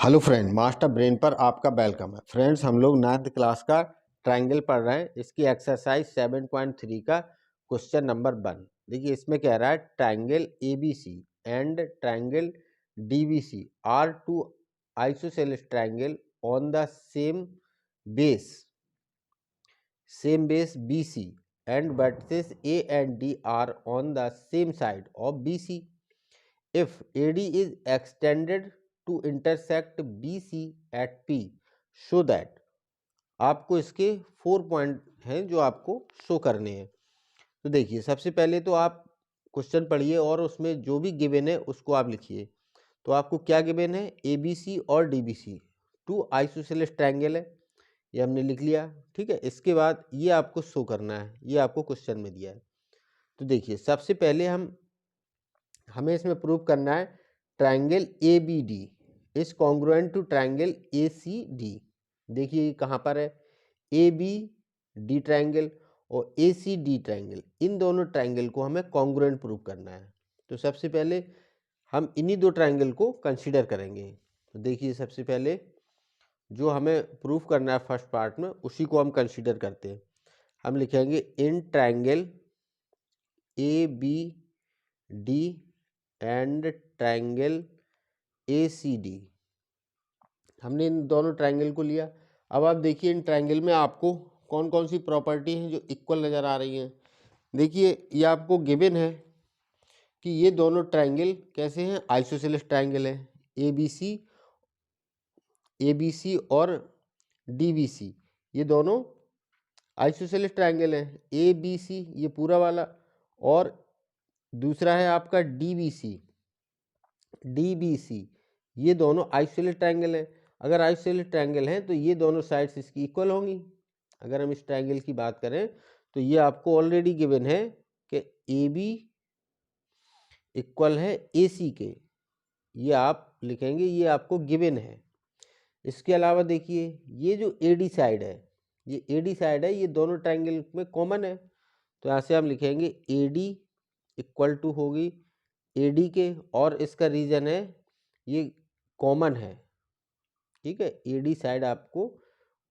Hello friend, master brain पर आपका welcome है। फ्रेंड्स, हम लोग 9th क्लास का ट्रायंगल पढ़ रहे हैं। इसकी एक्सरसाइज 7.3 का क्वेश्चन नंबर 1। देखिए, इसमें कह रहा है triangle ABC and triangle DBC are two isosceles triangle on the same base BC and vertices A and D are on the same side of BC. If AD is extended to intersect BC at P, show that। आपको इसके 4 point हैं जो आपको show करने हैं। तो देखिए, सबसे पहले तो आप क्वेश्चन पढ़िए और उसमें जो भी गिवन है उसको आप लिखिए। तो आपको क्या गिवन है? ABC और DBC टू आइसोसेलेस ट्रायंगल है, ये हमने लिख लिया। ठीक है, इसके बाद ये आपको शो करना है, ये आपको क्वेश्चन में दिया है। तो देखिए, सबसे पहले हमें इसमें प्रूव करना है triangle ABD is congruent to triangle ACD। देखिए ये कहाँ पर है? ABD ट्रायंगल और ACD ट्रायंगल, इन दोनों ट्रायंगल को हमें कॉन्ग्रुएंट प्रूव करना है। तो सबसे पहले हम इन्हीं दो ट्रायंगल को कंसीडर करेंगे। तो देखिए, सबसे पहले जो हमें प्रूफ करना है फर्स्ट पार्ट में, उसी को हम कंसीडर करते हैं। हम लिखेंगे in triangle ABD and triangle ACD। हमने इन दोनों ट्रायंगल को लिया। अब आप देखिए, इन ट्रायंगल में आपको कौन कौन सी प्रॉपर्टी हैं जो इक्वल नज़र आ रही हैं। देखिए, ये आपको गिवन है कि ये दोनों ट्रायंगल कैसे हैं? आइसोसेलेस ट्रायंगल है। ABC और DBC ये दोनों आइसोसेलेस ट्रायंगल है। ABC ये पूरा वाला, और दूसरा है आपका DBC ये दोनों आइसोसेलेस ट्रायंगल है। अगर आइसोसेलेस ट्रायंगल हैं तो ये दोनों साइड्स इसकी इक्वल होंगी। अगर हम इस ट्रायंगल की बात करें तो ये आपको ऑलरेडी गिवन है कि AB इक्वल है AC के, ये आप लिखेंगे, ये आपको गिवन है। इसके अलावा देखिए, ये जो AD साइड है, ये AD साइड है, ये दोनों ट्रायंगल में कॉमन है। तो यहाँ से हम लिखेंगे AD इक्वल टू होगी AD के, और इसका रीजन है ये कॉमन है। ठीक है, AD साइड आपको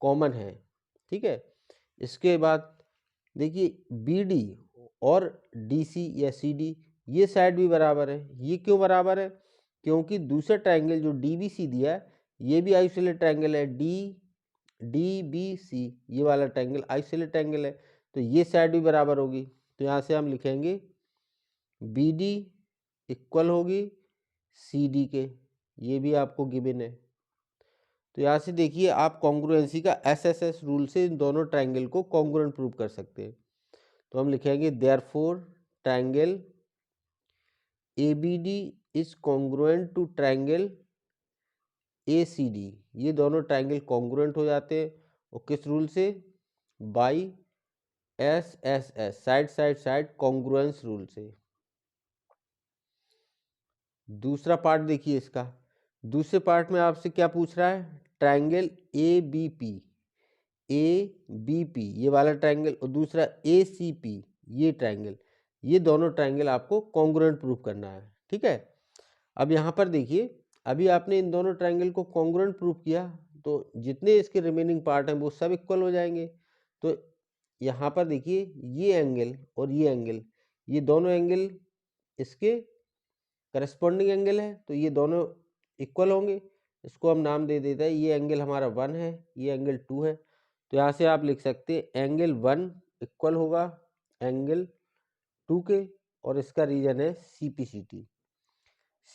कॉमन है। ठीक है, इसके बाद देखिए BD और DC या CD ये साइड भी बराबर है। ये क्यों बराबर है? क्योंकि दूसरा ट्रायंगल जो DBC दिया है ये भी आइसोलेट ट्रायंगल है। DBC ये वाला ट्रायंगल आइसोलेट ट्रायंगल है, तो ये साइड भी बराबर होगी। तो यहाँ से हम लिखेंगे BD इक्वल होगी CD के, ये भी आपको गिवन है। तो यहाँ से देखिए, आप कॉन्ग्रुएंसी का SSS रूल से इन दोनों ट्रायंगल को कॉन्ग्रुएंट प्रूव कर सकते हैं। तो हम लिखेंगे therefore triangle ABD is congruent to triangle ACD। ये दोनों ट्रायंगल कॉन्ग्रुएंट हो जाते हैं, और किस रूल से? By SSS side side side congruence rule से। दूसरा पार्ट देखिए इसका। दूसरे पार्ट में आपसे क्या पूछ रहा है? ट्रायंगल ABP ये वाला ट्रायंगल, और दूसरा ACP ये ट्रायंगल, ये दोनों ट्रायंगल आपको कॉन्ग्रुएंट प्रूव करना है। ठीक है, अब यहाँ पर देखिए, अभी आपने इन दोनों ट्रायंगल को कॉन्ग्रुएंट प्रूव किया, तो जितने इसके रिमेनिंग पार्ट हैं वो सब इक्वल हो जाएंगे। तो यहाँ पर देखिए, ये एंगल और ये एंगल, ये दोनों एंगल इसके करस्पॉन्डिंग एंगल है, तो ये दोनों इक्वल होंगे। इसको हम नाम दे देते हैं, ये एंगल हमारा 1 है, ये एंगल 2 है। तो यहाँ से आप लिख सकते हैं एंगल 1 इक्वल होगा एंगल 2 के, और इसका रीजन है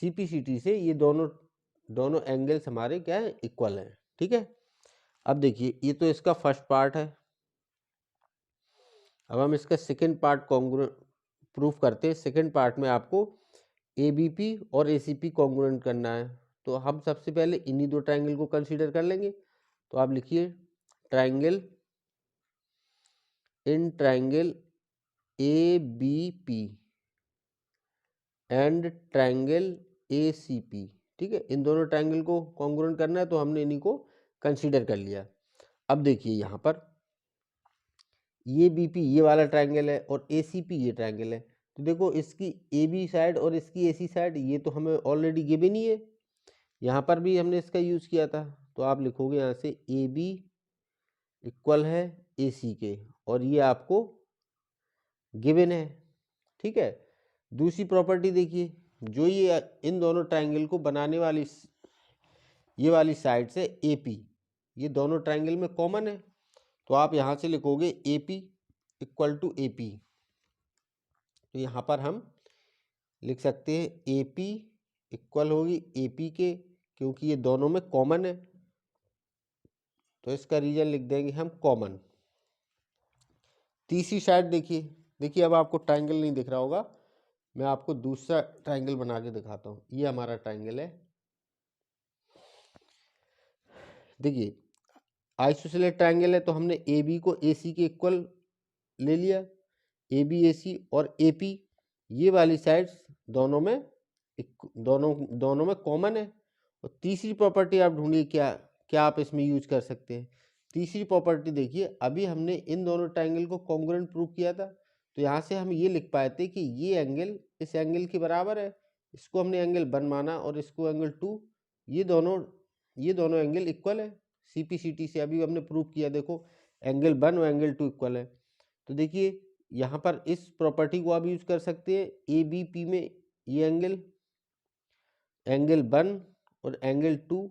CPCT से ये दोनों एंगल्स हमारे क्या है? इक्वल हैं। ठीक है, अब देखिए, ये तो इसका फर्स्ट पार्ट है। अब हम इसका सेकंड पार्ट प्रूफ करते हैं। सेकंड पार्ट में आपको ABP और ACP कॉन्ग्रुएंट करना है। तो हम सबसे पहले इन्हीं दो ट्रायंगल को कंसीडर कर लेंगे। तो आप लिखिए triangle in triangle ABP and triangle ACP। ठीक है, इन दोनों ट्रायंगल को कॉन्ग्रुएंट करना है, तो हमने इन्हीं को कंसीडर कर लिया। अब देखिए, यहाँ पर ये BP ये वाला ट्रायंगल है और ACP ये ट्रायंगल है। तो देखो, इसकी AB साइड और इसकी AC साइड ये तो हमें ऑलरेडी गिवन ही है। यहाँ पर भी हमने इसका यूज़ किया था, तो आप लिखोगे यहाँ से ए बी इक्वल है ए सी के, और ये आपको गिवन है। ठीक है, दूसरी प्रॉपर्टी देखिए, जो ये इन दोनों ट्राइंगल को बनाने वाली ये वाली साइड से ए पी, ये दोनों ट्राइंगल में कॉमन है, तो आप यहाँ से लिखोगे A P equal to A P. तो यहाँ पर हम लिख सकते हैं ए पी इक्वल होगी ए पी के, क्योंकि ये दोनों में कॉमन है, तो इसका रीजन लिख देंगे हम कॉमन। तीसरी साइड देखिए, देखिए अब आपको ट्राइंगल नहीं दिख रहा होगा, मैं आपको दूसरा ट्राइंगल बना के दिखाता हूँ। ये हमारा ट्राइंगल है, देखिए आइसोसेलेस ट्राइंगल है, तो हमने ए बी को ए सी के इक्वल ले लिया, ए बी ए सी और ए पी ये वाली साइड्स दोनों में दोनों में कॉमन है। और तीसरी प्रॉपर्टी आप ढूंढिए, क्या क्या आप इसमें यूज कर सकते हैं। तीसरी प्रॉपर्टी देखिए, अभी हमने इन दोनों ट्राइंगल को कॉन्ग्रुएंट प्रूव किया था, तो यहाँ से हम ये लिख पाए थे कि ये एंगल इस एंगल के बराबर है, इसको हमने एंगल 1 माना और इसको एंगल 2, ये दोनों एंगल इक्वल है। सीपीसीटी से अभी हमने प्रूव किया, देखो एंगल 1 और एंगल 2 इक्वल है। तो देखिए यहाँ पर इस प्रॉपर्टी को आप यूज कर सकते हैं, ए बी पी में ये एंगल 1 और एंगल 2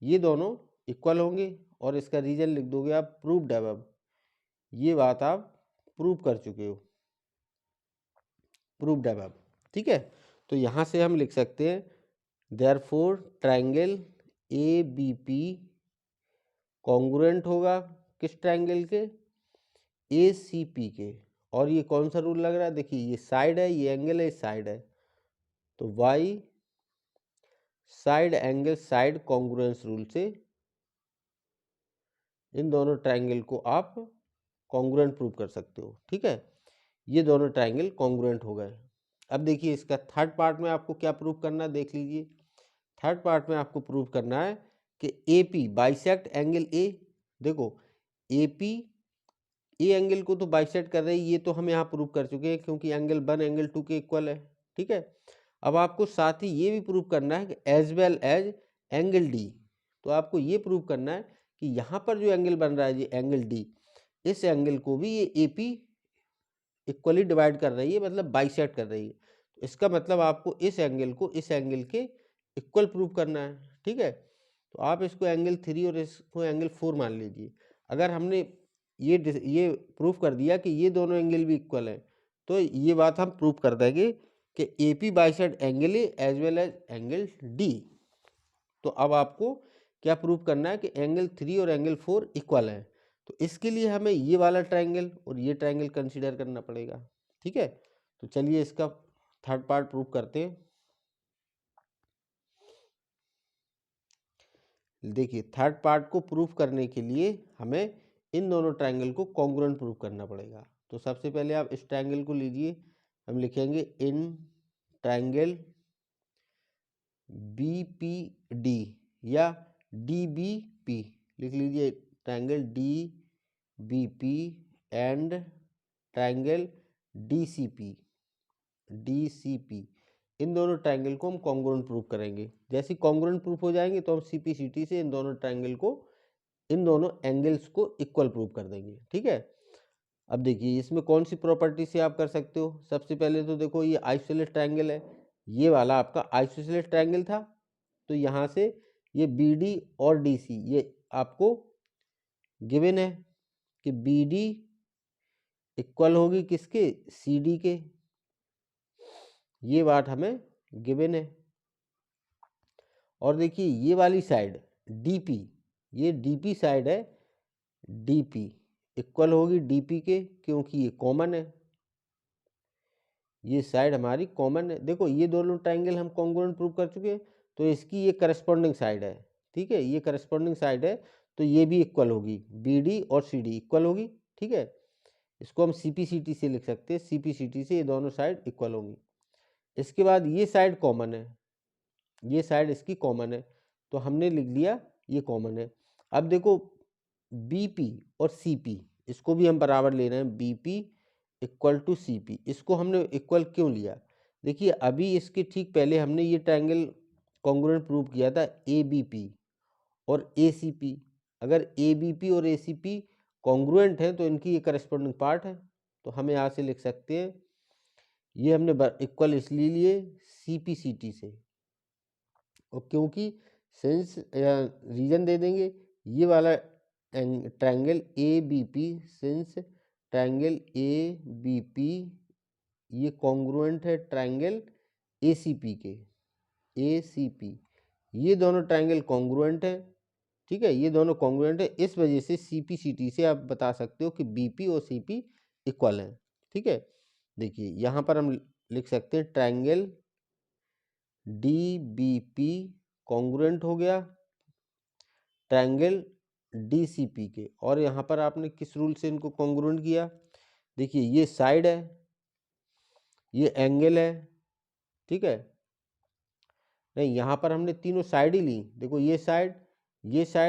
ये दोनों इक्वल होंगे, और इसका रीजन लिख दोगे आप प्रूव्ड अबव। ये बात आप प्रूव कर चुके हो, प्रूव्ड अबव। ठीक है, तो यहाँ से हम लिख सकते हैं therefore triangle A B P congruent होगा किस ट्राइंगल के, ए सी पी के। और ये कौन सा रूल लग रहा है, देखिए ये साइड है, ये एंगल है, ये साइड है, तो by side angle side congruence rule से इन दोनों ट्राइंगल को आप कॉन्ग्रुएंट प्रूव कर सकते हो। ठीक है, ये दोनों ट्राइंगल कॉन्ग्रुएंट हो गए। अब देखिए इसका थर्ड पार्ट में आपको क्या प्रूव करना है, देख लीजिए। थर्ड पार्ट में आपको प्रूव करना है कि ए पी बाइसेक्ट एंगल ए। देखो ए पी ए एंगल को तो बाइसेक्ट कर रही है, ये तो हम यहाँ प्रूव कर चुके हैं, क्योंकि एंगल 1 एंगल 2 के इक्वल है। ठीक है, अब आपको साथ ही ये भी प्रूव करना है कि as well as angle D. तो आपको ये प्रूव करना है कि यहाँ पर जो एंगल बन रहा है ये एंगल डी, इस एंगल को भी ये ए पी इक्वली डिवाइड कर रही है, मतलब बाइसेक्ट कर रही है। तो इसका मतलब आपको इस एंगल को इस एंगल के इक्वल प्रूव करना है। ठीक है, तो आप इसको एंगल 3 और इसको एंगल 4 मान लीजिए। अगर हमने ये प्रूव कर दिया कि ये दोनों एंगल भी इक्वल है, तो ये बात हम प्रूव कर देंगे कि A P bisect angle A as well as angle D. तो अब आपको क्या प्रूव करना है कि एंगल 3 और एंगल 4 इक्वल है। तो इसके लिए हमें ये वाला ट्राइंगल और ये ट्राइंगल कंसीडर करना पड़ेगा। ठीक है, तो चलिए इसका थर्ड पार्ट प्रूव करते हैं। देखिए थर्ड पार्ट को प्रूव करने के लिए हमें इन दोनों ट्राइंगल को कॉन्ग्रुएंट प्रूव करना पड़ेगा। तो सबसे पहले आप इस ट्राइंगल को लीजिए, हम लिखेंगे in triangle B P D या डी बी पी, लिख लीजिए triangle D B P and triangle D C P, इन दोनों ट्राइंगल को हम कॉन्ग्रुएंट प्रूव करेंगे। जैसे कॉन्ग्रुएंट प्रूफ हो जाएंगे तो हम सीपीसीटी से इन दोनों ट्राइंगल को, इन दोनों एंगल्स को इक्वल प्रूव कर देंगे। ठीक है, अब देखिए इसमें कौन सी प्रॉपर्टी से आप कर सकते हो। सबसे पहले तो देखो ये आइसोसेलेस ट्राइंगल है, ये वाला आपका आइसोसेलेस ट्राइंगल था, तो यहाँ से ये बी डी और डी सी ये आपको गिवन है कि बी डी इक्वल होगी किसके, सी डी के, ये बात हमें गिवन है। और देखिए ये वाली साइड डीपी, ये डीपी साइड है, डीपी इक्वल होगी डीपी के, क्योंकि ये कॉमन है, ये साइड हमारी कॉमन है। देखो ये दोनों ट्राइंगल हम कॉन्ग्रुएंट प्रूव कर चुके हैं, तो इसकी ये करस्पॉन्डिंग साइड है। ठीक है, ये करस्पॉन्डिंग साइड है, तो ये भी इक्वल होगी, बी डी और सी डी इक्वल होगी। ठीक है, इसको हम सीपीसीटी से लिख सकते हैं, सीपीसीटी से ये दोनों साइड इक्वल होंगी। इसके बाद ये साइड कॉमन है, ये साइड इसकी कॉमन है, तो हमने लिख लिया ये कॉमन है। अब देखो बीपी और सीपी, इसको भी हम बराबर ले रहे हैं, बीपी इक्वल टू सीपी। इसको हमने इक्वल क्यों लिया, देखिए अभी इसके ठीक पहले हमने ये ट्राइंगल कॉन्ग्रुएंट प्रूव किया था ABP और ACP। अगर ABP और ACP कॉन्ग्रुएंट है तो इनकी ये करस्पॉन्डिंग पार्ट है, तो हम यहाँ से लिख सकते हैं, ये हमने इक्वल इसलिए लिए CPCT से, और क्योंकि सिंस रीजन दे देंगे, ये वाला triangle ABP, since triangle ABP ये कॉन्ग्रुएंट है ट्रायंगल ACP के, ACP ये दोनों ट्रायंगल कॉन्ग्रुएंट है, ठीक है, ये दोनों कॉन्ग्रुएंट है। इस वजह से CPCT से आप बता सकते हो कि BP और CP इक्वल है, ठीक है। देखिए यहाँ पर हम लिख सकते हैं ट्रायंगल DBP कॉन्ग्रुएंट हो गया ट्रायंगल DCP के, और यहाँ पर आपने किस रूल से इनको कॉन्ग्रुएंट किया, देखिए ये साइड है, ये एंगल है, ठीक है, नहीं यहाँ पर हमने तीनों साइड ही ली, देखो ये साइड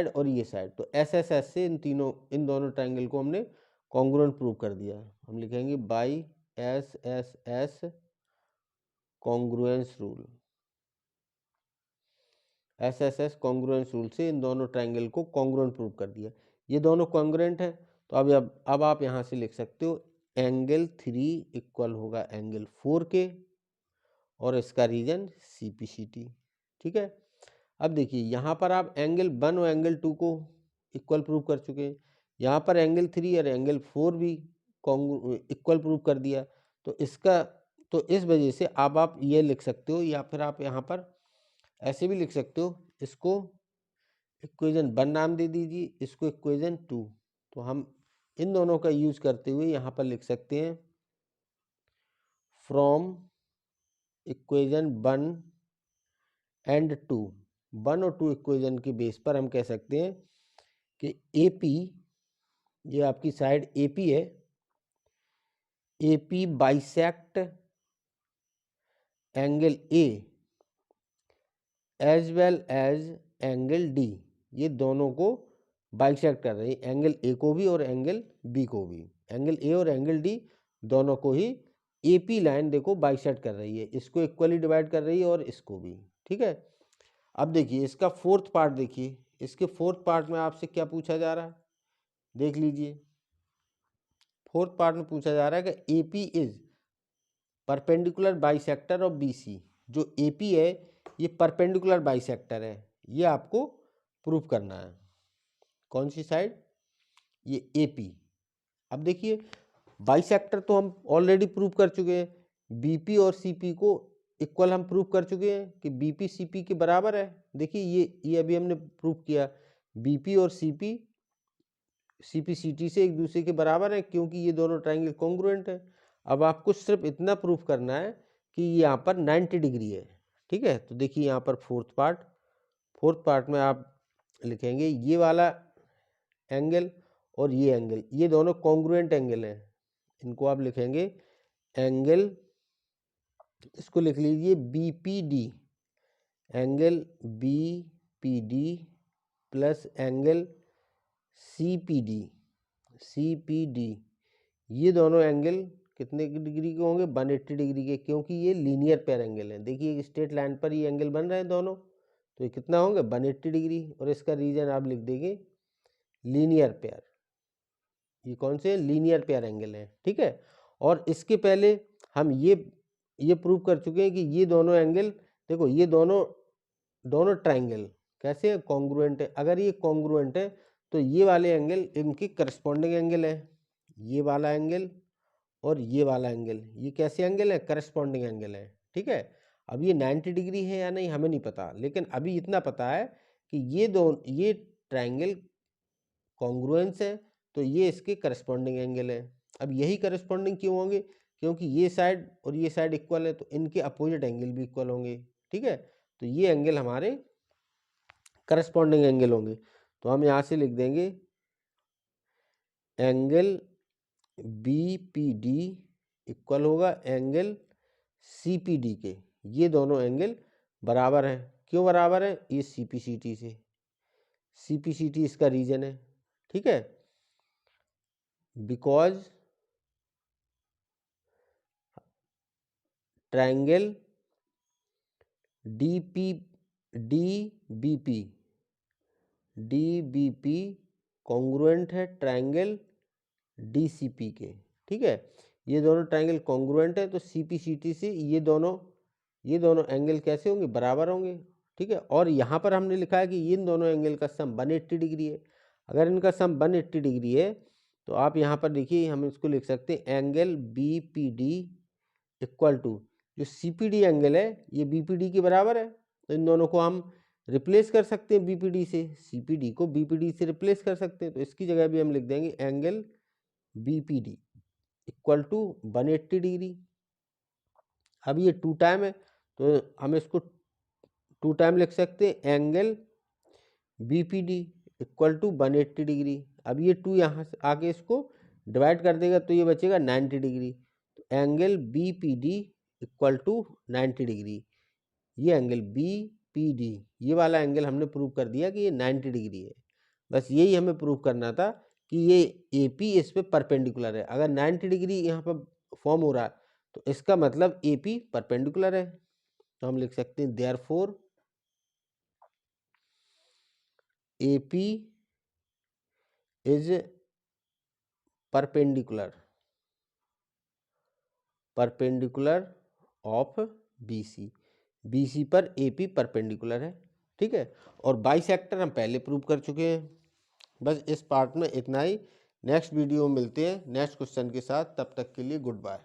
और ये साइड, तो SSS से इन दोनों ट्रायंगल को हमने कॉन्ग्रुएंट प्रूव कर दिया। हम लिखेंगे by SSS congruence rule, SSS congruence rule से इन दोनों ट्रायंगल को कॉन्ग्रुएंट प्रूव कर दिया। ये दोनों कॉन्ग्रुएंट है, तो अब आप यहाँ से लिख सकते हो एंगल 3 इक्वल होगा एंगल 4 के, और इसका रीजन CPCT, ठीक है। अब देखिए यहाँ पर आप एंगल 1 और एंगल 2 को इक्वल प्रूव कर चुके हैं, यहाँ पर एंगल 3 और एंगल 4 भी इक्वल प्रूव कर दिया, तो इस वजह से अब आप ये लिख सकते हो, या फिर आप यहाँ पर ऐसे भी लिख सकते हो, इसको इक्वेशन 1 नाम दे दीजिए, इसको इक्वेशन 2, तो हम इन दोनों का यूज करते हुए यहाँ पर लिख सकते हैं फ्रॉम इक्वेशन 1 एंड 2, 1 और 2 इक्वेशन के बेस पर हम कह सकते हैं कि AP, ये आपकी साइड AP है, AP bisect angle A as well as angle D, ये दोनों को बाइसेक्ट कर रही है, एंगल A को भी और एंगल B को भी, एंगल A और एंगल D दोनों को ही AP लाइन देखो बाइसेक्ट कर रही है, इसको इक्वली डिवाइड कर रही है और इसको भी, ठीक है। अब देखिए इसका फोर्थ पार्ट, देखिए इसके फोर्थ पार्ट में आपसे क्या पूछा जा रहा है, देख लीजिए। फोर्थ पार्ट में पूछा जा रहा है कि AP is perpendicular bisector of BC, जो AP है ये परपेंडिकुलर बाइसेक्टर है, ये आपको प्रूव करना है। कौन सी साइड, ये AP। अब देखिए बाइसेक्टर तो हम ऑलरेडी प्रूव कर चुके हैं, BP और CP को इक्वल हम प्रूव कर चुके हैं कि BP CP के बराबर है। देखिए ये अभी हमने प्रूव किया, BP और CPCT से एक दूसरे के बराबर है, क्योंकि ये दोनों ट्रायंगल कॉन्ग्रुएंट है। अब आपको सिर्फ इतना प्रूफ करना है कि यहाँ पर 90 डिग्री है, ठीक है। तो देखिए यहाँ पर फोर्थ पार्ट में आप लिखेंगे ये वाला एंगल और ये एंगल, ये दोनों कॉन्ग्रुएंट एंगल हैं, इनको आप लिखेंगे एंगल, इसको लिख लीजिए BPD, angle BPD plus angle CPD, ये दोनों एंगल कितने डिग्री के होंगे, 180 डिग्री के, क्योंकि ये लीनियर पेयर एंगल है। देखिए स्ट्रेट लाइन पर ये एंगल बन रहे हैं दोनों, तो ये कितना होंगे 180 डिग्री, और इसका रीजन आप लिख देंगे लीनियर पेयर, ये कौन से लीनियर पेयर एंगल है, ठीक है। और इसके पहले हम ये प्रूव कर चुके हैं कि ये दोनों एंगल, देखो ये दोनों ट्राइंगल कैसे कॉन्ग्रुएंट है, अगर ये कॉन्ग्रुएंट है तो ये वाले एंगल इनकी करस्पॉन्डिंग एंगल है, ये वाला एंगल और ये वाला एंगल, ये कैसे एंगल है, करस्पॉन्डिंग एंगल है, ठीक है। अब ये 90 डिग्री है या नहीं हमें नहीं पता, लेकिन अभी इतना पता है कि ये ट्राइंगल कॉन्ग्रुएंस है, तो ये इसके करस्पॉन्डिंग एंगल है। अब यही करस्पॉन्डिंग क्यों होंगे, क्योंकि ये साइड और ये साइड इक्वल है, तो इनके अपोजिट एंगल भी इक्वल होंगे, ठीक है। तो ये एंगल हमारे करस्पॉन्डिंग एंगल होंगे, तो हम यहाँ से लिख देंगे एंगल BPD इक्वल होगा एंगल CPD के, ये दोनों एंगल बराबर हैं। क्यों बराबर है, ये CPCT से, CPCT इसका रीजन है, ठीक है। Because triangle D B P congruent है ट्रायंगल डी सी पी के। ठीक है, ये दोनों ट्रायंगल कॉन्ग्रुएंट है तो सी पी सी टी से ये दोनों एंगल कैसे होंगे, बराबर होंगे। ठीक है, और यहाँ पर हमने लिखा है कि इन दोनों एंगल का सम 180 डिग्री है। अगर इनका सम 180 डिग्री है तो आप यहाँ पर देखिए, हम इसको लिख सकते हैं angle B P D equal to, जो सी पी डी एंगल है ये बी पी डी के बराबर है, तो इन दोनों को हम रिप्लेस कर सकते हैं, बीपीडी से सी पी डी को बीपीडी से रिप्लेस कर सकते हैं। तो इसकी जगह भी हम लिख देंगे angle BPD equal to 180 degree. अब ये 2 टाइम है तो हम इसको 2 टाइम लिख सकते हैं angle BPD equal to 180 degree. अब ये 2 यहाँ से आके इसको डिवाइड कर देगा तो ये बचेगा 90 डिग्री। तो angle BPD equal to 90 degree. ये एंगल बीपीडी, ये वाला एंगल हमने प्रूव कर दिया कि ये 90 डिग्री है। बस यही हमें प्रूव करना था कि ये एपी इस पे परपेंडिकुलर है। अगर 90 डिग्री यहाँ पर फॉर्म हो रहा है तो इसका मतलब एपी परपेंडिकुलर है। तो हम लिख सकते हैं therefore AP is perpendicular of BC. BC पर एपी परपेंडिकुलर है। ठीक है, और बाइसेक्टर हम पहले प्रूव कर चुके हैं। बस इस पार्ट में इतना ही। नेक्स्ट वीडियो में मिलते हैं नेक्स्ट क्वेश्चन के साथ, तब तक के लिए गुड बाय।